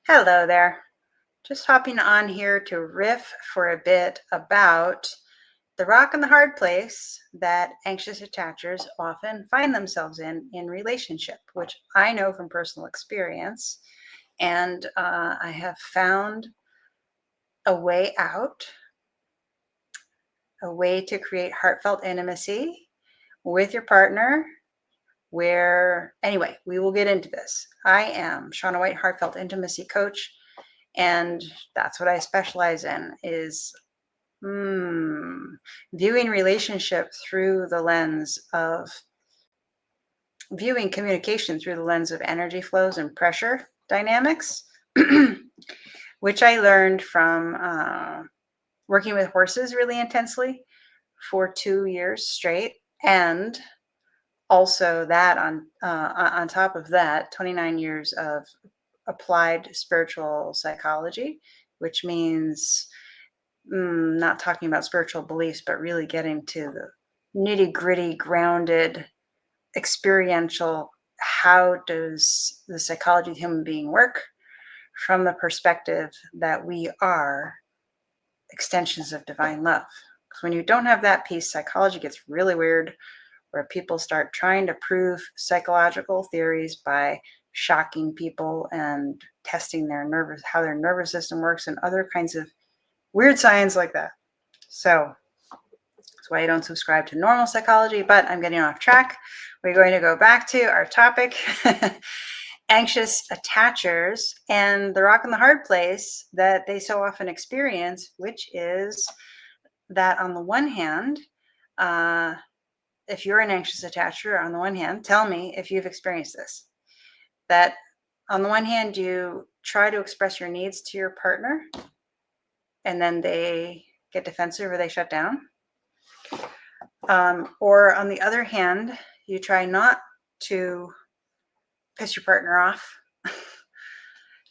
Hello there. Just hopping on here to riff for a bit about the rock and the hard place that anxious attachers often find themselves in relationship, which I know from personal experience. And I have found a way out, a way to create heartfelt intimacy with your partner. Anyway, we will get into this. I am Shauna White, heartfelt intimacy coach. And that's what I specialize in is viewing relationship through the lens of viewing communication through the lens of energy flows and pressure dynamics, which I learned from working with horses really intensely for 2 years straight. And also that on top of that, 29 years of applied spiritual psychology, which means not talking about spiritual beliefs, but really getting to the nitty gritty, grounded, experiential. How does the psychology of the human being work from the perspective that we are extensions of divine love? Because when you don't have that piece, psychology gets really weird, where people start trying to prove psychological theories by shocking people and testing how their nervous system works and other kinds of weird science like that. So that's why I don't subscribe to normal psychology, but I'm getting off track. We're going to go back to our topic, anxious attachers and the rock and the hard place that they so often experience, which is that on the one hand, if you're an anxious attacher, on the one hand, tell me if you've experienced this. That on the one hand, you try to express your needs to your partner, and then they get defensive or they shut down. Or on the other hand, you try not to piss your partner off.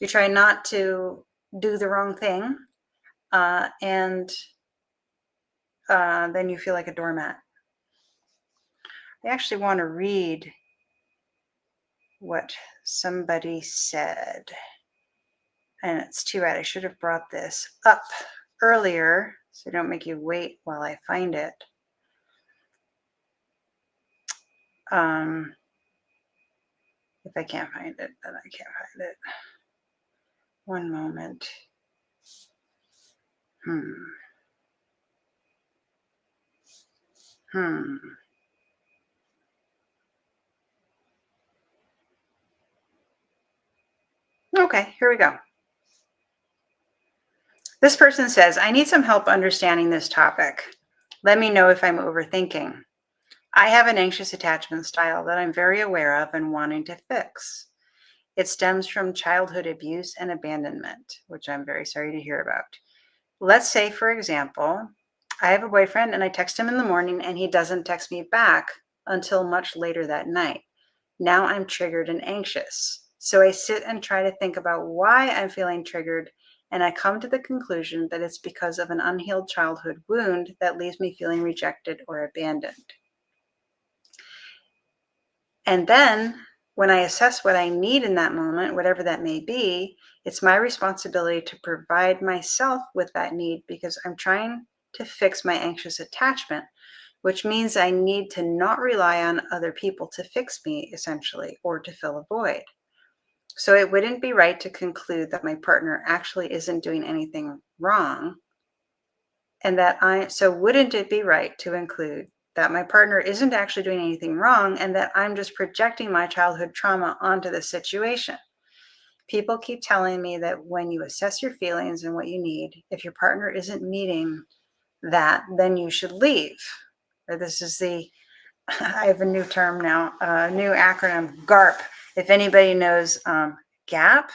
You try not to do the wrong thing. And then you feel like a doormat. I actually want to read what somebody said. And it's too bad. I should have brought this up earlier so I don't make you wait while I find it. If I can't find it, then I can't find it. One moment. Okay, here we go. This person says, I need some help understanding this topic. Let me know if I'm overthinking. I have an anxious attachment style that I'm very aware of and wanting to fix. It stems from childhood abuse and abandonment, which I'm very sorry to hear about. Let's say, for example, I have a boyfriend and I text him in the morning and he doesn't text me back until much later that night. Now I'm triggered and anxious. So I sit and try to think about why I'm feeling triggered, and I come to the conclusion that it's because of an unhealed childhood wound that leaves me feeling rejected or abandoned. And then when I assess what I need in that moment, whatever that may be, it's my responsibility to provide myself with that need, because I'm trying to fix my anxious attachment, which means I need to not rely on other people to fix me, essentially, or to fill a void. So it wouldn't be right to conclude that my partner actually isn't doing anything wrong. So wouldn't it be right to include that my partner isn't actually doing anything wrong and that I'm just projecting my childhood trauma onto the situation? People keep telling me that when you assess your feelings and what you need, if your partner isn't meeting that, then you should leave. Or this is I have a new term now, a new acronym, GARP. If anybody knows GAP,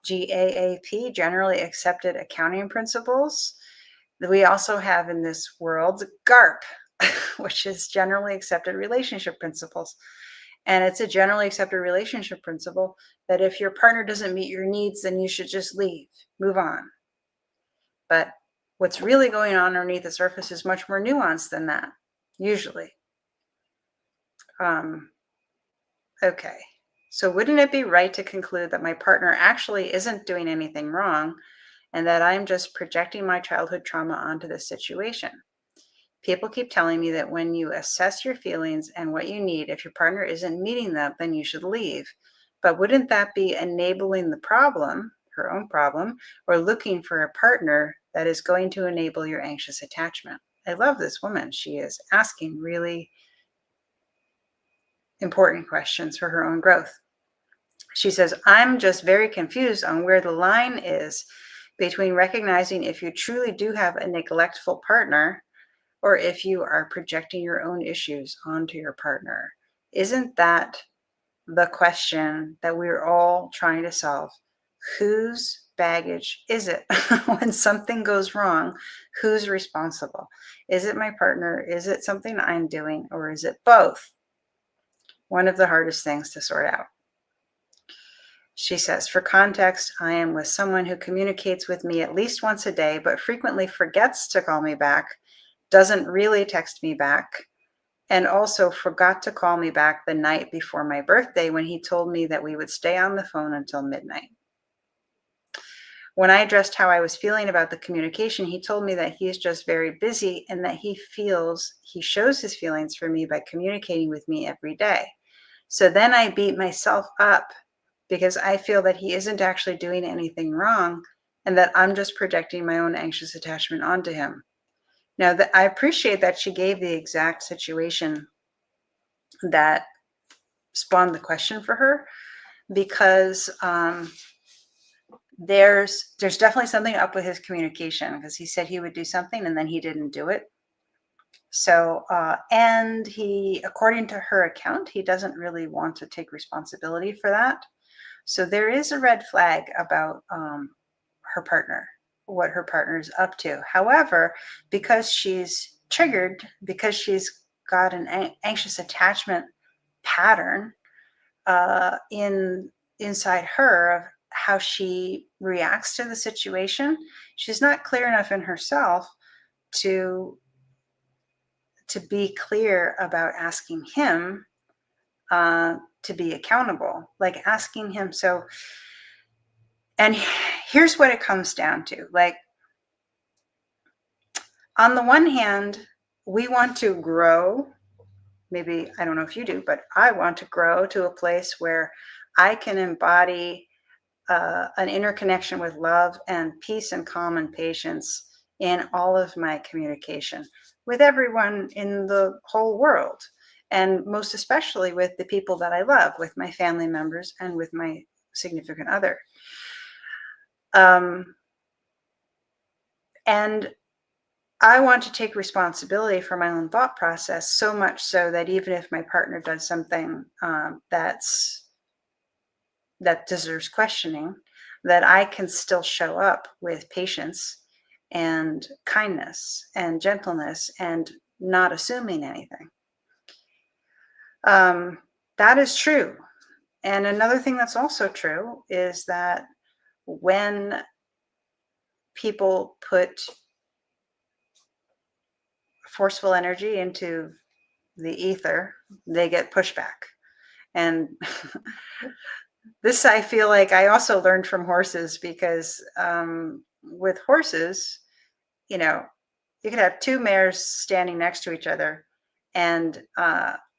GAAP, Generally Accepted Accounting Principles, we also have in this world GARP, which is Generally Accepted Relationship Principles. And it's a generally accepted relationship principle that if your partner doesn't meet your needs, then you should just leave, move on. But what's really going on underneath the surface is much more nuanced than that, usually. Okay, So wouldn't it be right to conclude that my partner actually isn't doing anything wrong and that I'm just projecting my childhood trauma onto this situation? People keep telling me that when you assess your feelings and what you need, if your partner isn't meeting them, then you should leave. But wouldn't that be enabling the problem, her own problem, or looking for a partner that is going to enable your anxious attachment? I love this woman. She is asking really important questions for her own growth. She says, I'm just very confused on where the line is between recognizing if you truly do have a neglectful partner or if you are projecting your own issues onto your partner. Isn't that the question that we're all trying to solve? Whose baggage is it? When something goes wrong, who's responsible? Is it my partner? Is it something I'm doing? Or is it both? One of the hardest things to sort out. She says, for context, I am with someone who communicates with me at least once a day, but frequently forgets to call me back, doesn't really text me back, and also forgot to call me back the night before my birthday when he told me that we would stay on the phone until midnight. When I addressed how I was feeling about the communication, he told me that he is just very busy and that he feels he shows his feelings for me by communicating with me every day. So then I beat myself up because I feel that he isn't actually doing anything wrong and that I'm just projecting my own anxious attachment onto him. Now, I appreciate that she gave the exact situation that spawned the question for her, because there's definitely something up with his communication, because he said he would do something and then he didn't do it. So, and he, according to her account, he doesn't really want to take responsibility for that. So there is a red flag about her partner, what her partner is up to. However, because she's triggered, because she's got an anxious attachment pattern inside her of how she reacts to the situation, she's not clear enough in herself to be clear about asking him to be accountable, like asking him. So, and here's what it comes down to. Like, on the one hand, we want to grow. Maybe, I don't know if you do, but I want to grow to a place where I can embody an inner connection with love and peace and calm and patience in all of my communication with everyone in the whole world. And most especially with the people that I love, with my family members and with my significant other. And I want to take responsibility for my own thought process, so much so that even if my partner does something that deserves questioning, that I can still show up with patience and kindness and gentleness and not assuming anything. That is true. And another thing that's also true is that when people put forceful energy into the ether, they get pushback. And this, I feel like I also learned from horses, because with horses, you know, you could have two mares standing next to each other, and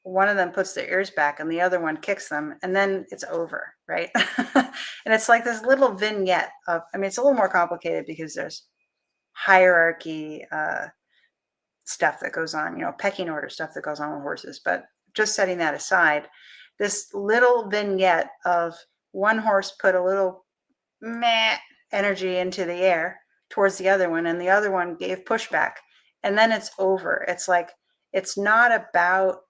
one of them puts their ears back and the other one kicks them, and then it's over, right? And it's like this little vignette of, I mean, it's a little more complicated because there's hierarchy stuff that goes on, pecking order stuff that goes on with horses. But just setting that aside, this little vignette of one horse put a little meh energy into the air towards the other one, and the other one gave pushback, and then it's over. It's like, it's not about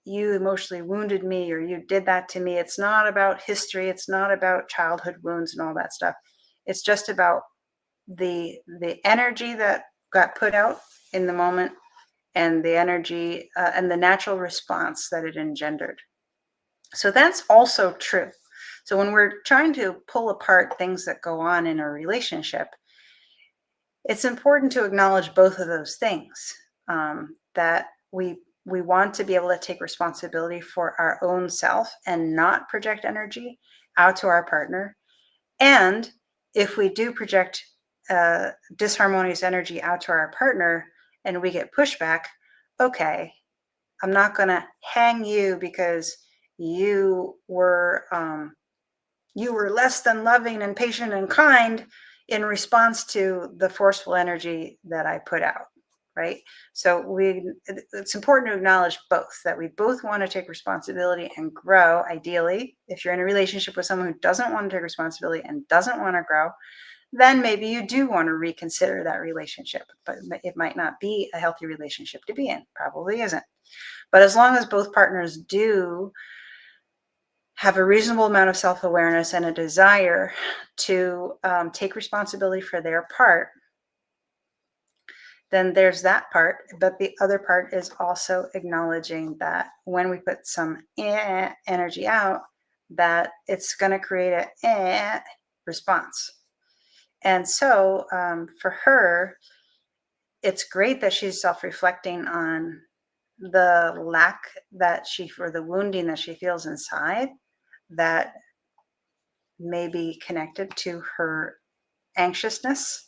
you emotionally wounded me or you did that to me. It's not about history. It's not about childhood wounds and all that stuff. It's just about the energy that got put out in the moment, and the energy and the natural response that it engendered. So that's also true. So when we're trying to pull apart things that go on in a relationship, it's important to acknowledge both of those things, that we we want to be able to take responsibility for our own self and not project energy out to our partner. And if we do project disharmonious energy out to our partner and we get pushback, okay, I'm not going to hang you because you were less than loving and patient and kind in response to the forceful energy that I put out, right? So it's important to acknowledge both, that we both want to take responsibility and grow. Ideally, if you're in a relationship with someone who doesn't want to take responsibility and doesn't want to grow, then maybe you do want to reconsider that relationship, but it might not be a healthy relationship to be in. Probably isn't. But as long as both partners do have a reasonable amount of self-awareness and a desire to take responsibility for their part, then there's that part. But the other part is also acknowledging that when we put some energy out, that it's going to create a response. And so for her, it's great that she's self-reflecting on the lack or the wounding that she feels inside that may be connected to her anxiousness.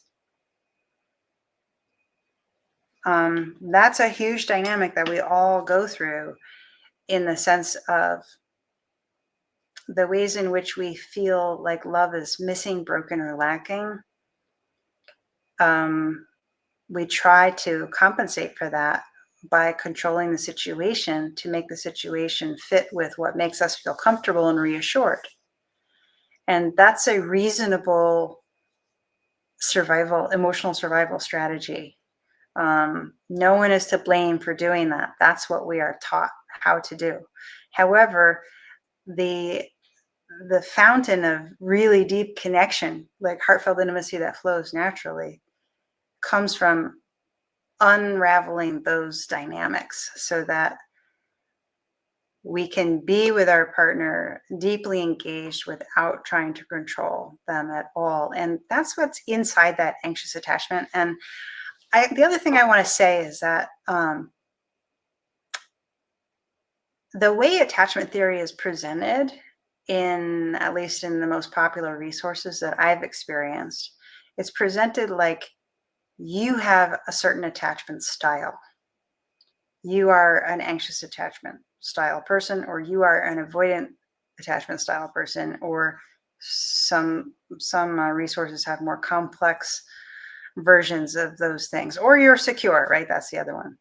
That's a huge dynamic that we all go through, in the sense of the ways in which we feel like love is missing, broken, or lacking. We try to compensate for that by controlling the situation to make the situation fit with what makes us feel comfortable and reassured. And that's a reasonable emotional survival strategy. No one is to blame for doing that. That's what we are taught how to do. However, the fountain of really deep connection, like heartfelt intimacy that flows naturally, comes from unraveling those dynamics so that we can be with our partner deeply engaged without trying to control them at all. And that's what's inside that anxious attachment. And the other thing I want to say is that the way attachment theory is presented, at least in the most popular resources that I've experienced, it's presented like you have a certain attachment style. You are an anxious attachment style person, or you are an avoidant attachment style person, or some resources have more complex versions of those things, or you're secure, right? That's the other one.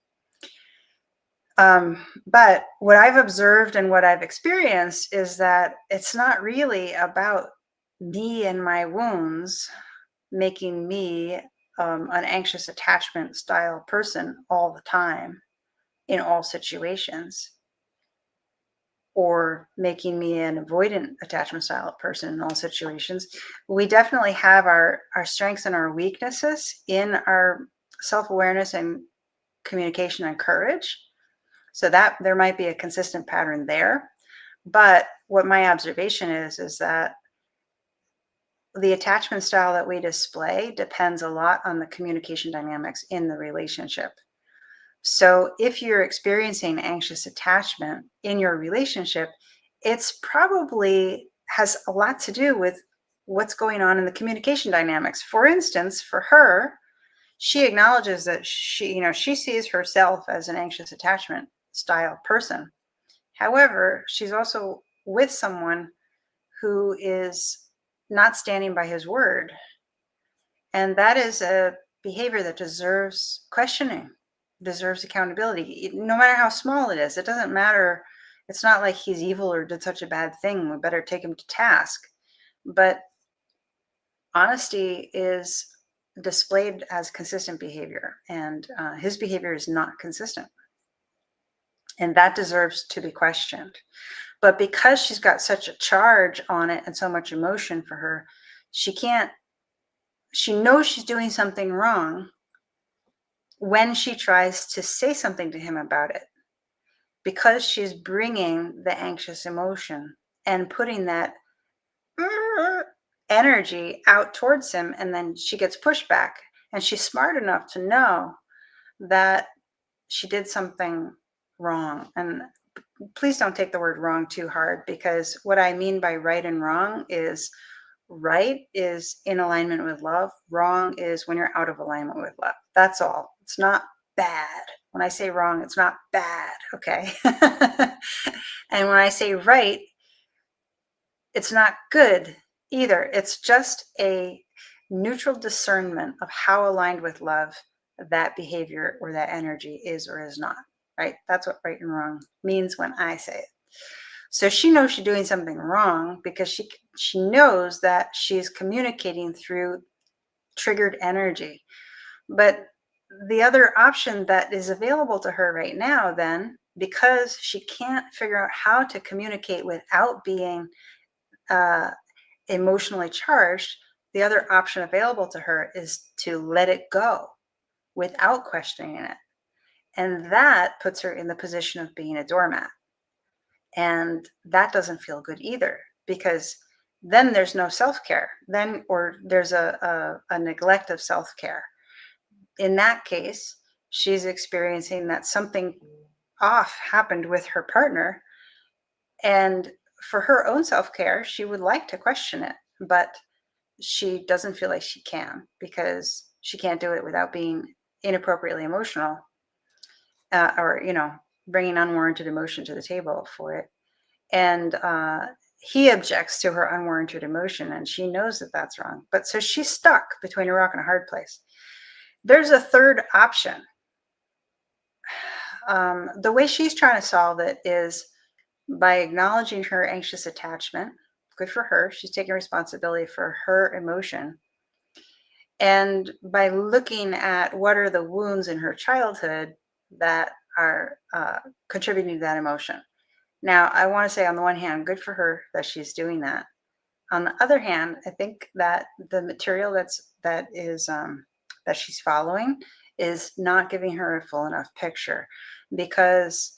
But what I've observed and what I've experienced is that it's not really about me and my wounds making me an anxious attachment style person all the time in all situations, or making me an avoidant attachment style person in all situations. We definitely have our strengths and our weaknesses in our self-awareness and communication and courage. So that there might be a consistent pattern there. But what my observation is that the attachment style that we display depends a lot on the communication dynamics in the relationship. So if you're experiencing anxious attachment in your relationship, it's probably has a lot to do with what's going on in the communication dynamics. For instance, for her, she acknowledges that she sees herself as an anxious attachment style person. However, she's also with someone who is not standing by his word. And that is a behavior that deserves questioning, deserves accountability, no matter how small it is. It doesn't matter. It's not like he's evil or did such a bad thing. We better take him to task. But honesty is displayed as consistent behavior, and his behavior is not consistent. And that deserves to be questioned. But because she's got such a charge on it and so much emotion for her, she knows she's doing something wrong when she tries to say something to him about it, because she's bringing the anxious emotion and putting that energy out towards him, and then she gets pushback. And she's smart enough to know that she did something wrong. And please don't take the word wrong too hard, because what I mean by right and wrong is right is in alignment with love. Wrong is when you're out of alignment with love. That's all. It's not bad. When I say wrong, it's not bad. Okay. And when I say right, it's not good either. It's just a neutral discernment of how aligned with love that behavior or that energy is or is not, right? That's what right and wrong means when I say it. So she knows she's doing something wrong because she knows that she's communicating through triggered energy. But the other option that is available to her right now, then, because she can't figure out how to communicate without being emotionally charged, the other option available to her is to let it go without questioning it. And that puts her in the position of being a doormat. And that doesn't feel good either, because then there's no self-care, or there's a neglect of self-care. In that case, she's experiencing that something off happened with her partner. And for her own self-care, she would like to question it, but she doesn't feel like she can, because she can't do it without being inappropriately emotional, or, bringing unwarranted emotion to the table for it. And he objects to her unwarranted emotion, and she knows that that's wrong. But so she's stuck between a rock and a hard place. There's a third option. The way she's trying to solve it is by acknowledging her anxious attachment. Good for her. She's taking responsibility for her emotion. And by looking at what are the wounds in her childhood that are contributing to that emotion. Now, I want to say, on the one hand, good for her that she's doing that. On the other hand, I think that the material that she's following is not giving her a full enough picture, because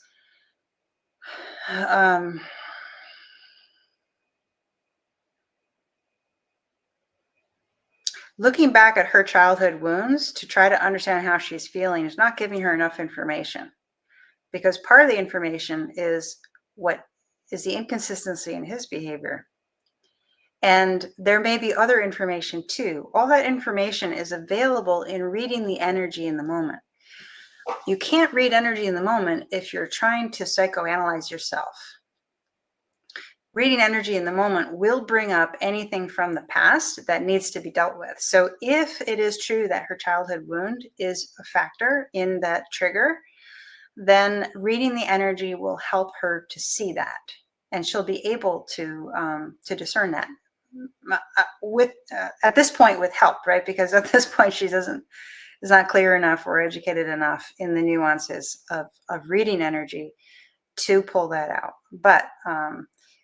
looking back at her childhood wounds to try to understand how she's feeling is not giving her enough information, because part of the information is what is the inconsistency in his behavior. And there may be other information too. All that information is available in reading the energy in the moment. You can't read energy in the moment if you're trying to psychoanalyze yourself. Reading energy in the moment will bring up anything from the past that needs to be dealt with. So if it is true that her childhood wound is a factor in that trigger, then reading the energy will help her to see that, and she'll be able to discern that with at this point with help, right? Because at this point she is not clear enough or educated enough in the nuances of reading energy to pull that out. But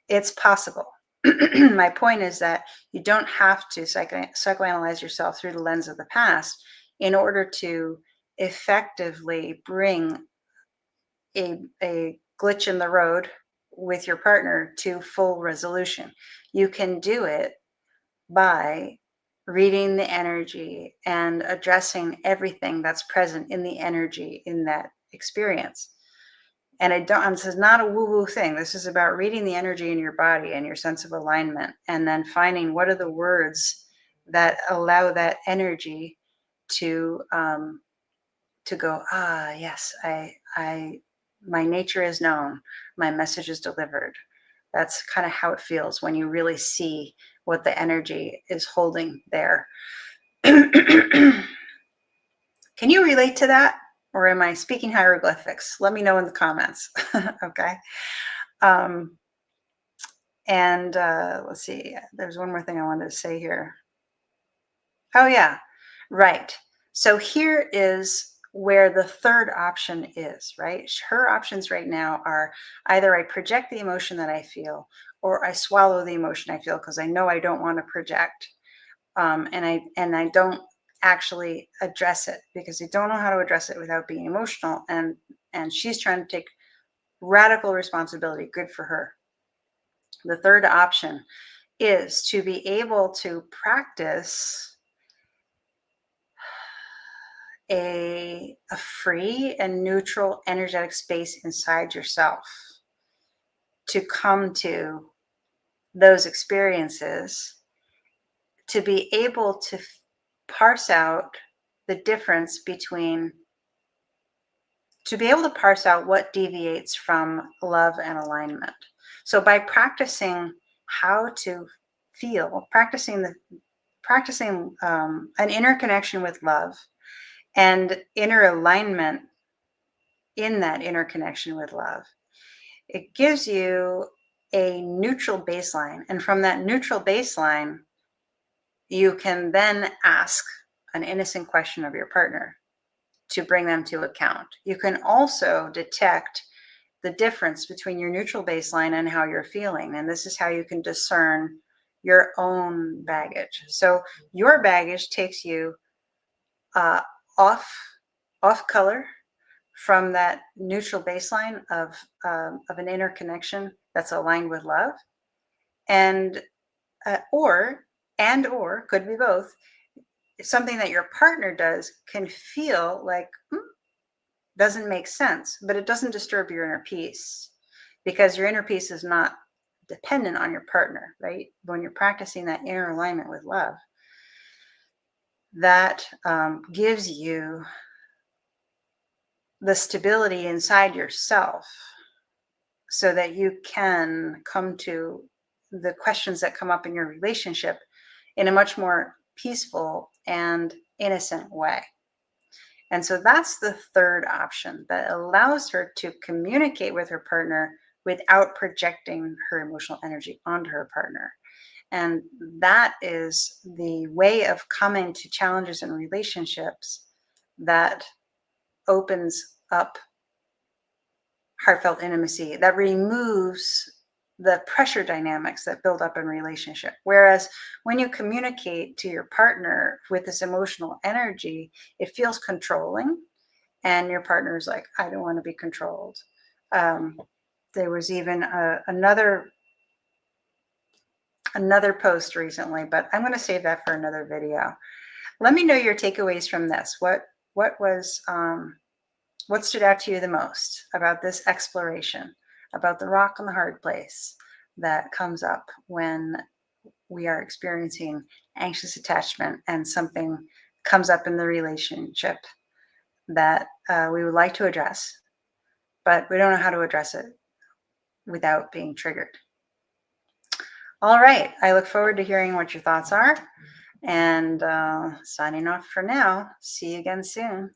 it's possible. My point is that you don't have to psychoanalyze yourself through the lens of the past in order to effectively bring a glitch in the road with your partner to full resolution. You can do it by reading the energy and addressing everything that's present in the energy in that experience. And this is not a woo-woo thing. This is about reading the energy in your body and your sense of alignment, and then finding what are the words that allow that energy to go, yes, my nature is known, my message is delivered. That's kind of how it feels when you really see what the energy is holding there. Can you relate to that? Or am I speaking hieroglyphics? Let me know in the comments. Okay. Let's see. There's one more thing I wanted to say here. Oh, yeah. Right. So here is where the third option is, right? Her options right now are either I project the emotion that I feel, or I swallow the emotion I feel because I know I don't want to project. And I don't actually address it because I don't know how to address it without being emotional. And she's trying to take radical responsibility. Good for her. The third option is to be able to practice a free and neutral energetic space inside yourself to come to those experiences, to be able to parse out the difference between, to be able to parse out what deviates from love and alignment. So by practicing how to feel, practicing an inner connection with love and inner alignment in that inner connection with love, it gives you a neutral baseline. And from that neutral baseline, you can then ask an innocent question of your partner to bring them to account. You can also detect the difference between your neutral baseline and how you're feeling. And this is how you can discern your own baggage. So your baggage takes you off color from that neutral baseline of an inner connection that's aligned with love, and or could be both. Something that your partner does can feel like doesn't make sense, but it doesn't disturb your inner peace, because your inner peace is not dependent on your partner, right? When you're practicing that inner alignment with love, that gives you the stability inside yourself so that you can come to the questions that come up in your relationship in a much more peaceful and innocent way. And so that's the third option that allows her to communicate with her partner without projecting her emotional energy onto her partner. And that is the way of coming to challenges in relationships that opens up heartfelt intimacy, that removes the pressure dynamics that build up in relationship. Whereas when you communicate to your partner with this emotional energy, it feels controlling, and your partner is like, I don't want to be controlled. There was even another post recently, but I'm going to save that for another video. Let me know your takeaways from this. What stood out to you the most about this exploration, about the rock and the hard place that comes up when we are experiencing anxious attachment and something comes up in the relationship that we would like to address, but we don't know how to address it without being triggered. All right. I look forward to hearing what your thoughts are, and signing off for now. See you again soon.